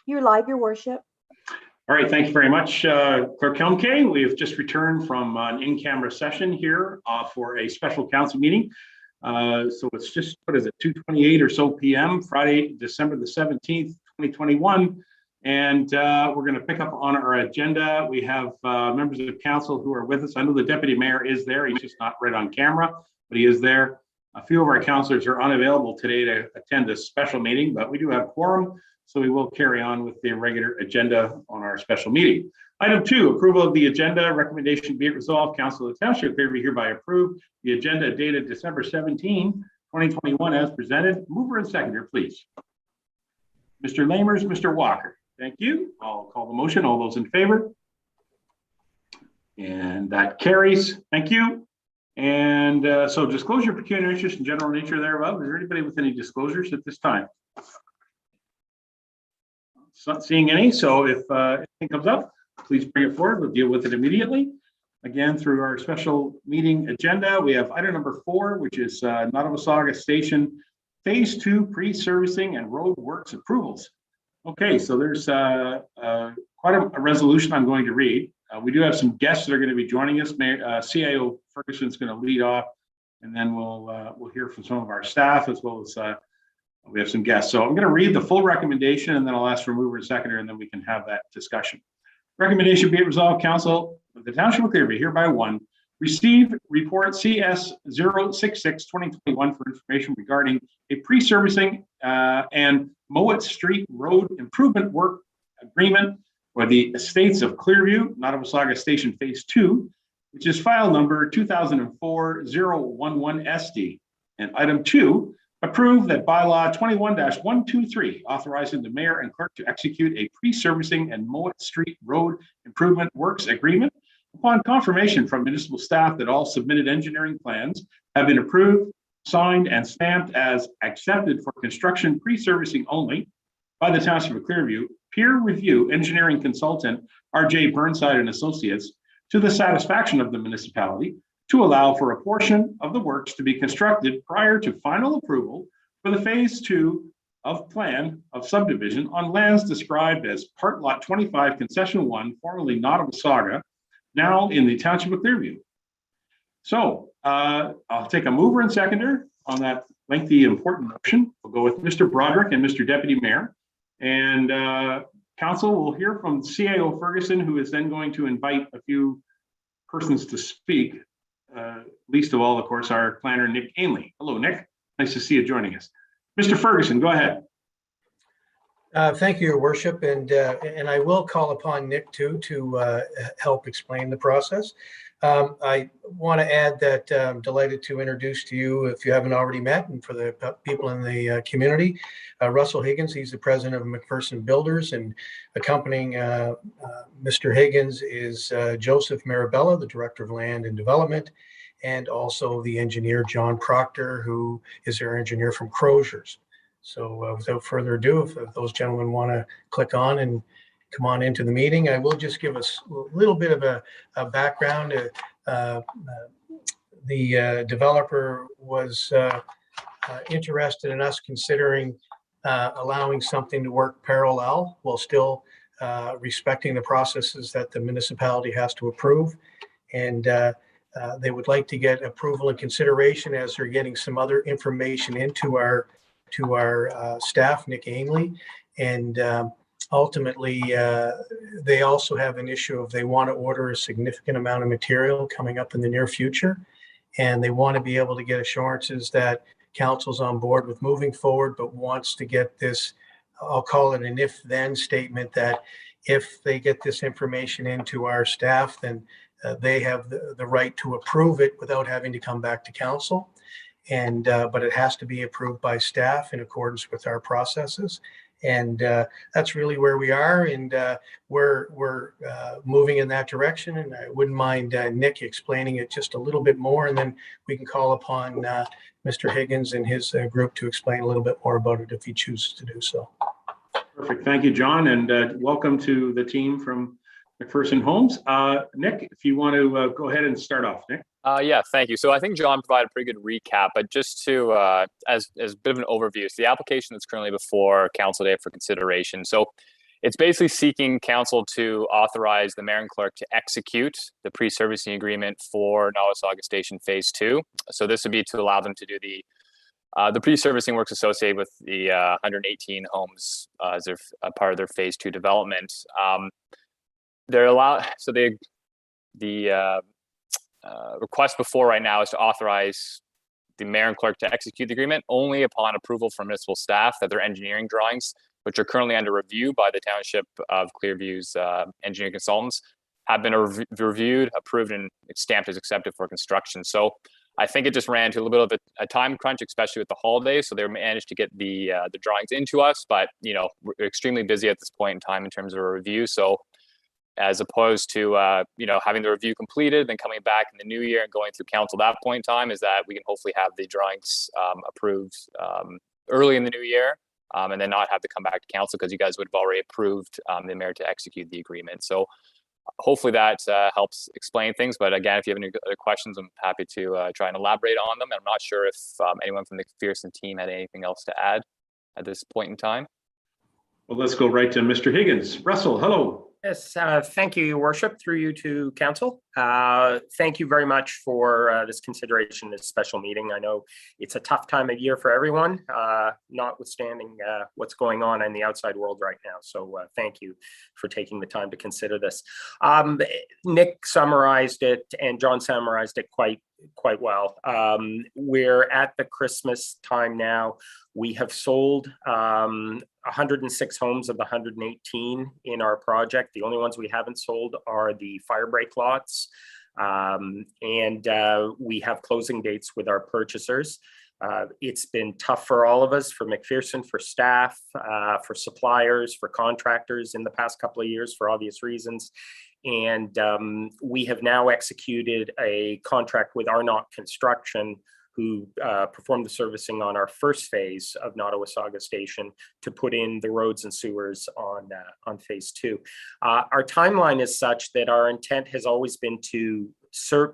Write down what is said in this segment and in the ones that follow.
You're live, Your Worship. All right, thank you very much, Clerk Helmke. We've just returned from an in-camera session here for a special council meeting. So it's just, what is it, 2:28 or so p.m., Friday, December the 17th, 2021. And we're going to pick up on our agenda. We have members of council who are with us. I know the deputy mayor is there. He's just not right on camera, but he is there. A few of our councillors are unavailable today to attend this special meeting, but we do have quorum. So we will carry on with the regular agenda on our special meeting. Item 2, approval of the agenda. Recommendation be it resolved, Council of the Township Clearview hereby approve the agenda dated December 17, 2021 as presented. Mover and seconder, please. Mr. Lamers, Mr. Walker. Thank you. I'll call the motion. All those in favor? And that carries. Thank you. And so disclosure, pecuniary interest, and general nature thereof. Is there anybody with any disclosures at this time? Not seeing any, so if anything comes up, please bring it forward. We'll deal with it immediately. Again, through our special meeting agenda, we have item number 4, which is Nottawasaga Station Phase 2 pre-servicing and road works approvals. Okay, so there's quite a resolution I'm going to read. We do have some guests that are going to be joining us. CIO Ferguson is going to lead off, and then we'll hear from some of our staff as well as we have some guests. So I'm going to read the full recommendation, and then I'll ask for mover and seconder, and then we can have that discussion. Recommendation be it resolved, Council of the Township of Clearview hereby 1, receive report CS 066-2021 for information regarding a pre-servicing and Mowat Street Road Improvement Work Agreement for the Estates of Clearview, Nottawasaga Station Phase 2, which is file number 2004-011SD. And item 2, approve that bylaw 21-123, authorizing the mayor and clerk to execute a pre-servicing and Mowat Street Road Improvement Works Agreement upon confirmation from municipal staff that all submitted engineering plans have been approved, signed, and stamped as accepted for construction pre-servicing only by the Township of Clearview, peer review engineering consultant RJ Burnside and Associates to the satisfaction of the municipality, to allow for a portion of the works to be constructed prior to final approval for the Phase 2 of plan of subdivision on lands described as Part Lot 25, Concession 1, formerly Nottawasaga, now in the Township of Clearview. So I'll take a mover and seconder on that lengthy, important motion. We'll go with Mr. Broderick and Mr. Deputy Mayor. And Council will hear from CIO Ferguson, who is then going to invite a few persons to speak. Least of all, of course, our planner, Nick Ainley. Hello, Nick. Nice to see you joining us. Mr. Ferguson, go ahead. Thank you, Your Worship, and I will call upon Nick too to help explain the process. I want to add that I'm delighted to introduce to you, if you haven't already met, and for the people in the community, Russell Higgins. He's the president of McPherson Builders, and accompanying Mr. Higgins is Joseph Marabella, the director of land and development, and also the engineer John Proctor, who is our engineer from Crozier's. So without further ado, if those gentlemen want to click on and come on into the meeting, I will just give us a little bit of a background. The developer was interested in us considering allowing something to work parallel while still respecting the processes that the municipality has to approve. And they would like to get approval and consideration as they're getting some other information into our staff, Nick Ainley. And ultimately, they also have an issue of they want to order a significant amount of material coming up in the near future. And they want to be able to get assurances that council's on board with moving forward, but wants to get this, I'll call it an if-then statement, that if they get this information into our staff, then they have the right to approve it without having to come back to council. And but it has to be approved by staff in accordance with our processes. And that's really where we are, and we're moving in that direction. And I wouldn't mind Nick explaining it just a little bit more, and then we can call upon Mr. Higgins and his group to explain a little bit more about it if he chooses to do so. Perfect. Thank you, John, and welcome to the team from McPherson Homes. Nick, if you want to go ahead and start off, Nick. Yeah, thank you. So I think John provided a pretty good recap, but just to, as a bit of an overview, so the application that's currently before Council today for consideration. So It's basically seeking council to authorize the mayor and clerk to execute the pre-servicing agreement for Nottawasaga Station Phase 2. So this would be to allow them to do the pre-servicing works associated with the 118 homes as a part of their Phase 2 development. They're allowed. So the request before right now is to authorize the mayor and clerk to execute the agreement only upon approval from municipal staff that their engineering drawings, which are currently under review by the Township of Clearview's engineering consultants, have been reviewed, approved, and stamped as accepted for construction. So I think it just ran into a little bit of a time crunch, especially with the holidays. So they managed to get the drawings into us, but we're extremely busy at this point in time in terms of a review. So as opposed to having the review completed, then coming back in the new year and going through council at that point in time, is that we can hopefully have the drawings approved early in the new year. And then not have to come back to council because you guys would have already approved the mayor to execute the agreement. So hopefully that helps explain things. But again, if you have any other questions, I'm happy to try and elaborate on them. And I'm not sure if anyone from the McPherson team had anything else to add at this point in time. Well, let's go right to Mr. Higgins. Russell, hello. Yes, thank you, Your Worship, through you to Council. Thank you very much for this consideration, this special meeting. I know it's a tough time of year for everyone, notwithstanding what's going on in the outside world right now. So thank you for taking the time to consider this. Nick summarized it and John summarized it quite well. We're at the Christmas time now. We have sold 106 homes of the 118 in our project. The only ones we haven't sold are the fire break lots. And we have closing dates with our purchasers. It's been tough for all of us, for McPherson, for staff, for suppliers, for contractors in the past couple of years for obvious reasons. And we have now executed a contract with Arnott Construction, who performed the servicing on our first phase of Nottawasaga Station to put in the roads and sewers on Phase 2. Our timeline is such that our intent has always been to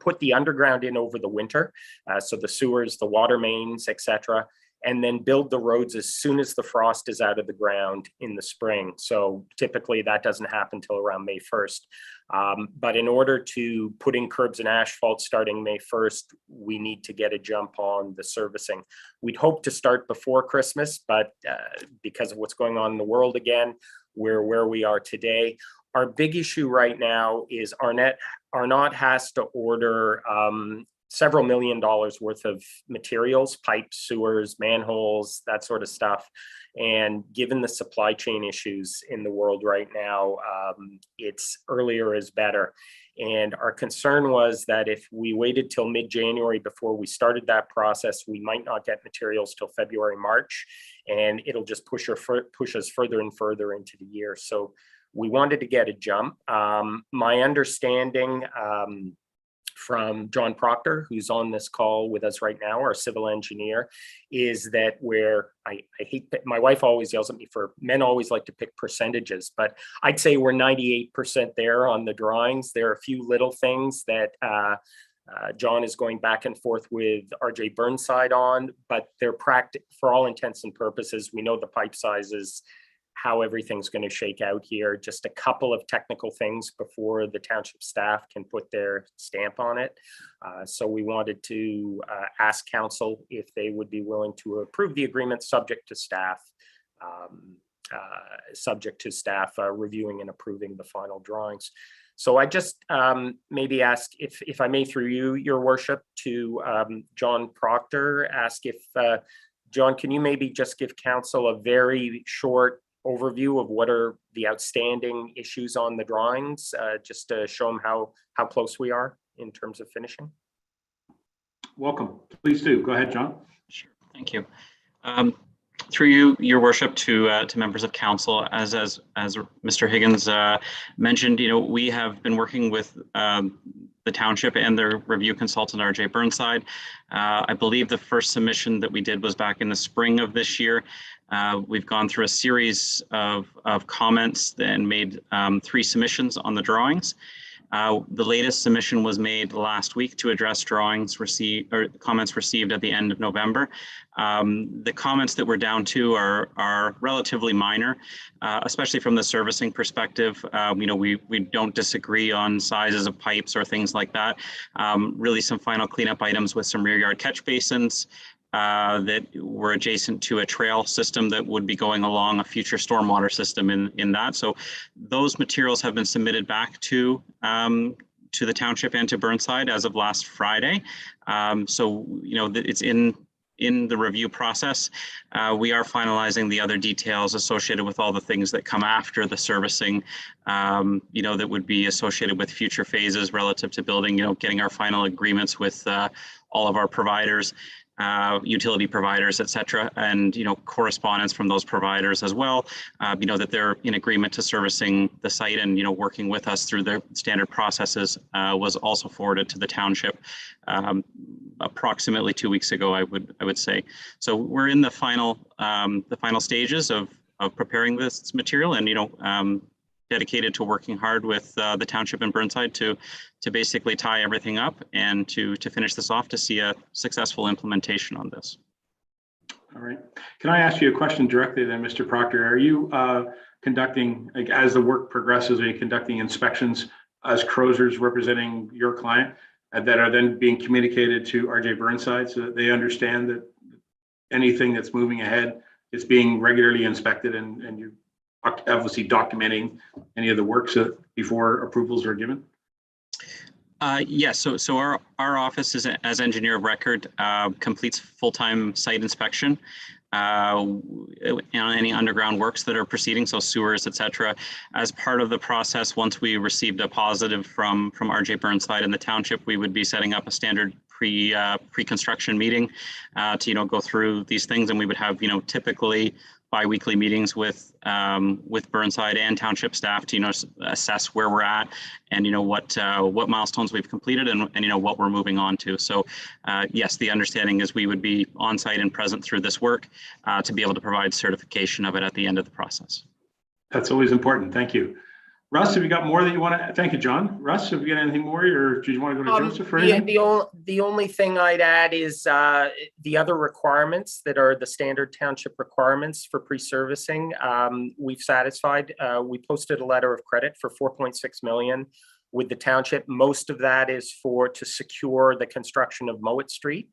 put the underground in over the winter, so the sewers, the water mains, etc., and then build the roads as soon as the frost is out of the ground in the spring. So typically that doesn't happen till around May 1st. But in order to put in curbs and asphalt starting May 1st, we need to get a jump on the servicing. We'd hope to start before Christmas, but because of what's going on in the world again, we're where we are today. Our big issue right now is Arnott has to order several $1 million worth of materials, pipes, sewers, manholes, that sort of stuff. And given the supply chain issues in the world right now, it's earlier is better. And our concern was that if we waited till mid-January before we started that process, we might not get materials till February, March, and it'll just push us further and further into the year. So we wanted to get a jump. My understanding from John Proctor, who's on this call with us right now, our civil engineer, is that I hate that my wife always yells at me for men always like to pick percentages, but I'd say we're 98% there on the drawings. There are a few little things that John is going back and forth with RJ Burnside on, but they're for all intents and purposes. We know the pipe sizes, how everything's going to shake out here. Just a couple of technical things before the township staff can put their stamp on it. So we wanted to ask council if they would be willing to approve the agreement subject to staff reviewing and approving the final drawings. So I just maybe ask if I may, through you, Your Worship, to John Proctor, ask if, John, can you maybe just give council a very short overview of what are the outstanding issues on the drawings, just to show them how close we are in terms of finishing? Welcome. Please do. Go ahead, John. Sure. Thank you. Through you, Your Worship, to members of council, as Mr. Higgins mentioned, we have been working with the township and their review consultant, RJ Burnside. I believe the first submission that we did was back in the spring of this year. We've gone through a series of comments and made 3 submissions on the drawings. The latest submission was made last week to address drawings received or comments received at the end of November. The comments that we're down to are relatively minor, especially from the servicing perspective. We don't disagree on sizes of pipes or things like that. Really some final cleanup items with some rear yard catch basins that were adjacent to a trail system that would be going along a future stormwater system in that. So those materials have been submitted back to the township and to Burnside as of last Friday. So it's in the review process. We are finalizing the other details associated with all the things that come after the servicing, that would be associated with future phases relative to building, getting our final agreements with all of our providers, utility providers, et cetera, and correspondence from those providers as well, that they're in agreement to servicing the site and working with us through their standard processes, was also forwarded to the township approximately 2 weeks ago, I would say. So we're in the final stages of preparing this material, and dedicated to working hard with the township and Burnside to basically tie everything up and to finish this off to see a successful implementation on this. All right. Can I ask you a question directly then, Mr. Proctor? Are you conducting, like, as the work progresses, are you conducting inspections as Crozers representing your client that are then being communicated to RJ Burnside so that they understand that anything that's moving ahead is being regularly inspected and you're obviously documenting any of the works before approvals are given? Yes, so our office is, as engineer of record, completes full-time site inspection on any underground works that are proceeding, so sewers, et cetera. As part of the process, once we received a positive from RJ Burnside and the township, we would be setting up a standard pre-construction meeting to go through these things, and we would have typically bi-weekly meetings with Burnside and township staff to assess where we're at and what milestones we've completed and what we're moving on to. So yes, the understanding is we would be on site and present through this work to be able to provide certification of it at the end of the process. That's always important. Thank you. Russ, have you got more that you want to? Thank you, John. Russ, have you got anything more, or do you want to go to Joseph for anything? Yeah, the only thing I'd add is the other requirements that are the standard township requirements for pre-servicing. We've satisfied. We posted a letter of credit for 4.6 million with the township. Most of that is to secure the construction of Mowat Street,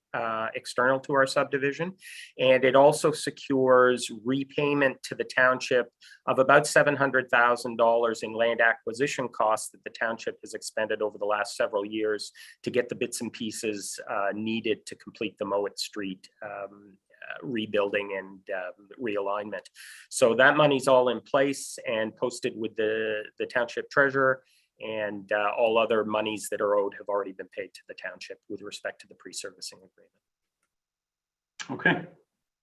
external to our subdivision. And it also secures repayment to the township of about $700,000 in land acquisition costs that the township has expended over the last several years to get the bits and pieces needed to complete the Mowat Street rebuilding and realignment. So that money's all in place and posted with the township treasurer, and all other monies that are owed have already been paid to the township with respect to the pre-servicing agreement. Okay.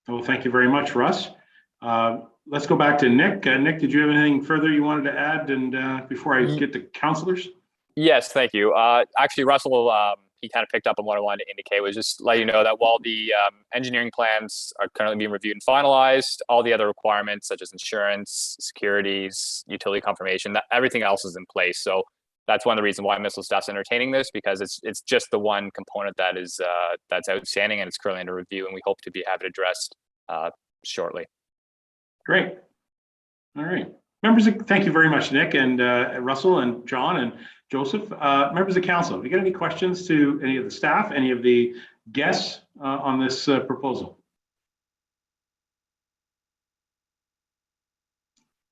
Well, thank you very much, Russ. Let's go back to Nick. Nick, did you have anything further you wanted to add? And before I get to councilors? Yes, thank you. Actually, Russell, he kind of picked up on what I wanted to indicate, was just let you know that while the engineering plans are currently being reviewed and finalized, all the other requirements such as insurance, securities, utility confirmation, that everything else is in place. So that's one of the reasons why Missile Staff's entertaining this, because it's just the one component that is that's outstanding and it's currently under review, and we hope to have it addressed shortly. Great. All right. Members, thank you very much, Nick and Russell and John and Joseph. Members of council, have you got any questions to any of the staff, any of the guests on this proposal?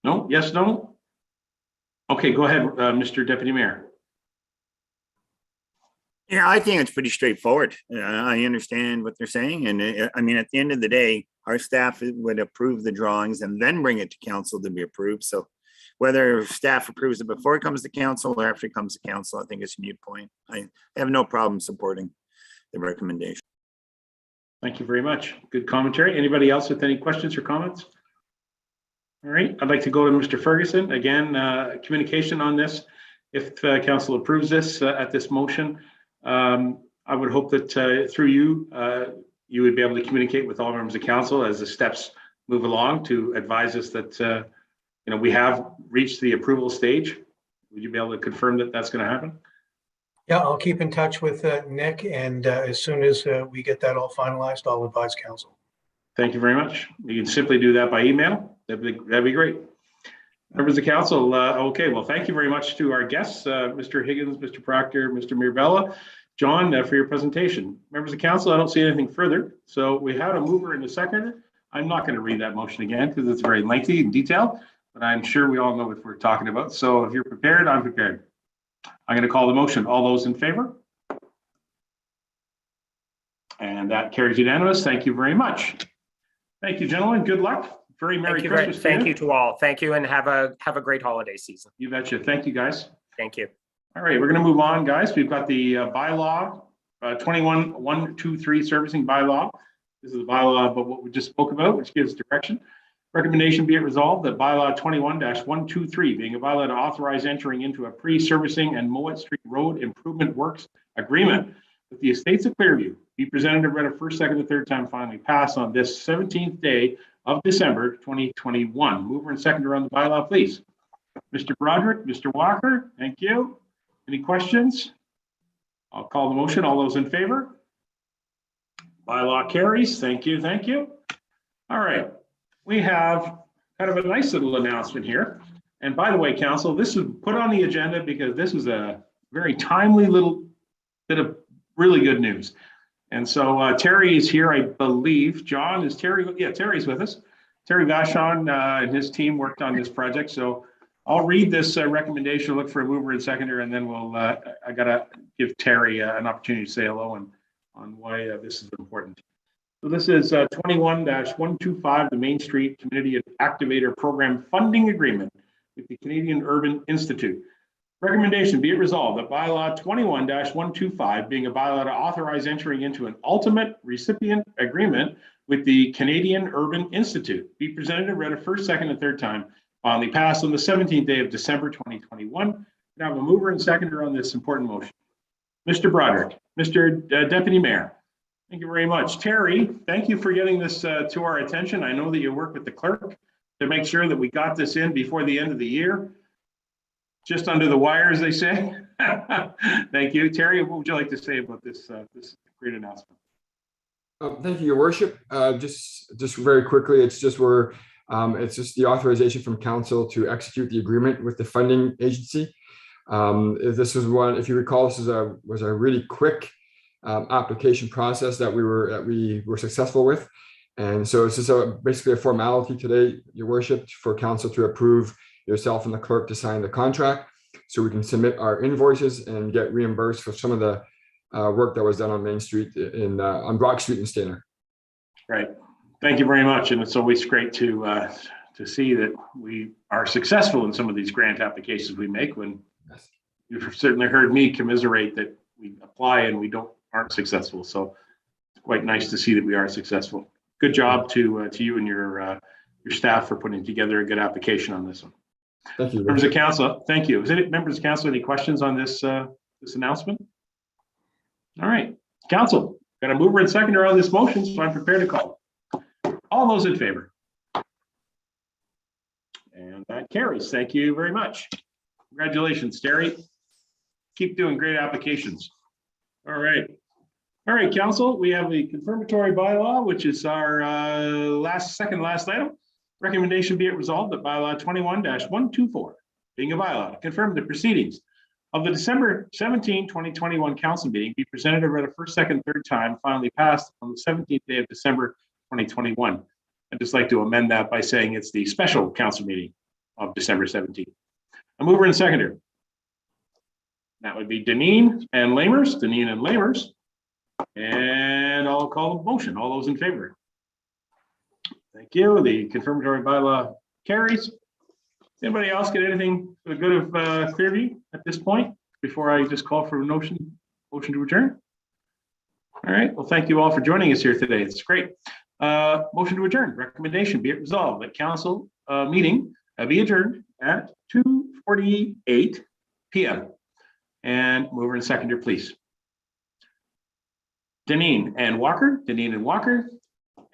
No? Yes, no? Okay, go ahead, Mr. Deputy Mayor. Yeah, I think it's pretty straightforward. I understand what they're saying. And I mean, at the end of the day, our staff would approve the drawings and then bring it to council to be approved. So whether staff approves it before it comes to council or after it comes to council, I think it's a moot point. I have no problem supporting the recommendation. Thank you very much. Good commentary. Anybody else with any questions or comments? All right, I'd like to go to Mr. Ferguson. Again, communication on this. If council approves this at this motion, I would hope that through you, you would be able to communicate with all members of council as the steps move along to advise us that we have reached the approval stage Would you be able to confirm that that's going to happen? Yeah, I'll keep in touch with Nick, and as soon as we get that all finalized, I'll advise council. Thank you very much. You can simply do that by email. That'd be great. Members of council, okay, well, thank you very much to our guests, Mr. Higgins, Mr. Proctor, Mr. Mirabella, John, for your presentation. Members of council, I don't see anything further. So we had a mover and a seconder. I'm not going to read that motion again because it's very lengthy and detailed, but I'm sure we all know what we're talking about. So if you're prepared, I'm prepared. I'm going to call the motion. All those in favor? And that carries unanimous. Thank you very much. Thank you, gentlemen. Good luck. Very Merry Christmas. Thank you to all. Thank you, and have a great holiday season. You betcha. Thank you, guys. Thank you. All right, we're going to move on, guys. We've got the bylaw 21-123 servicing bylaw. This is the bylaw about what we just spoke about, which gives direction. Recommendation be it resolved that bylaw 21-123, being a bylaw to authorize entering into a pre-servicing and Mowat Street Road Improvement Works agreement with the Estates of Clearview, be presented and read a first, second, and third time, finally passed on this 17th day of December 2021. Mover and seconder on the bylaw, please. Mr. Broderick, Mr. Walker, thank you. Any questions? I'll call the motion. All those in favor? Bylaw carries. Thank you. Thank you. All right. We have kind of a nice little announcement here. And by the way, council, this was put on the agenda because this was a very timely little bit of really good news. And so Terry is here, I believe. John, is Terry? Yeah, Terry's with us. Terry Vachon and his team worked on this project. So I'll read this recommendation, look for a mover and seconder, and then we'll, I gotta give Terry an opportunity to say hello and on why this is important. So this is 21-125, the Main Street Community Activator Program Funding Agreement with the Canadian Urban Institute. Recommendation be it resolved that bylaw 21-125, being a bylaw to authorize entering into an ultimate recipient agreement with the Canadian Urban Institute, be presented and read a first, second, and third time, finally passed on the 17th day of December 2021. Now, a mover and seconder on this important motion. Mr. Broderick, Mr. Deputy Mayor, thank you very much. Terry, thank you for getting this to our attention. I know that you work with the clerk to make sure that we got this in before the end of the year. Just under the wire, as they say. Thank you. Terry, what would you like to say about this great announcement? Thank you, Your Worship. Just very quickly, it's just the authorization from council to execute the agreement with the funding agency. This was one, if you recall, this was a really quick application process that we were successful with. And so it's just basically a formality today, Your Worship, for council to approve yourself and the clerk to sign the contract so we can submit our invoices and get reimbursed for some of the work that was done on Main Street on Brock Street in Stayner. Right. Thank you very much. And it's always great to see that we are successful in some of these grant applications we make when you've certainly heard me commiserate that we apply and we aren't successful. So it's quite nice to see that we are successful. Good job to you and your staff for putting together a good application on this one. Thank you. Members of council, thank you. Is it members of council any questions on this this announcement? All right, council, got a mover and seconder on this motion, so I'm prepared to call. All those in favor? And that carries. Thank you very much. Congratulations, Terry. Keep doing great applications. All right. All right, council, we have the confirmatory bylaw, which is our second last item. Recommendation be it resolved that bylaw 21-124, being a bylaw to confirm the proceedings of the December 17, 2021 council meeting be presented and read a first, second, third time, finally passed on the 17th day of December 2021. I'd just like to amend that by saying it's the special council meeting of December 17th. A mover and seconder. That would be Deneen and Lamers. And I'll call the motion. All those in favor? Thank you. The confirmatory bylaw carries. Anybody else get anything for the good of Clearview at this point before I just call for a motion to adjourn? All right. Well, thank you all for joining us here today. It's great. Motion to adjourn. Recommendation be it resolved that council meeting be adjourned at 2:48 p.m. And mover and seconder, please. Deneen and Walker.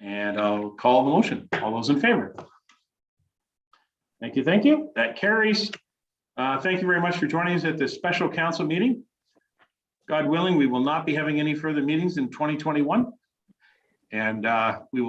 And I'll call the motion. All those in favor? Thank you. That carries. Thank you very much for joining us at this special council meeting. God willing, we will not be having any further meetings in 2021. And we will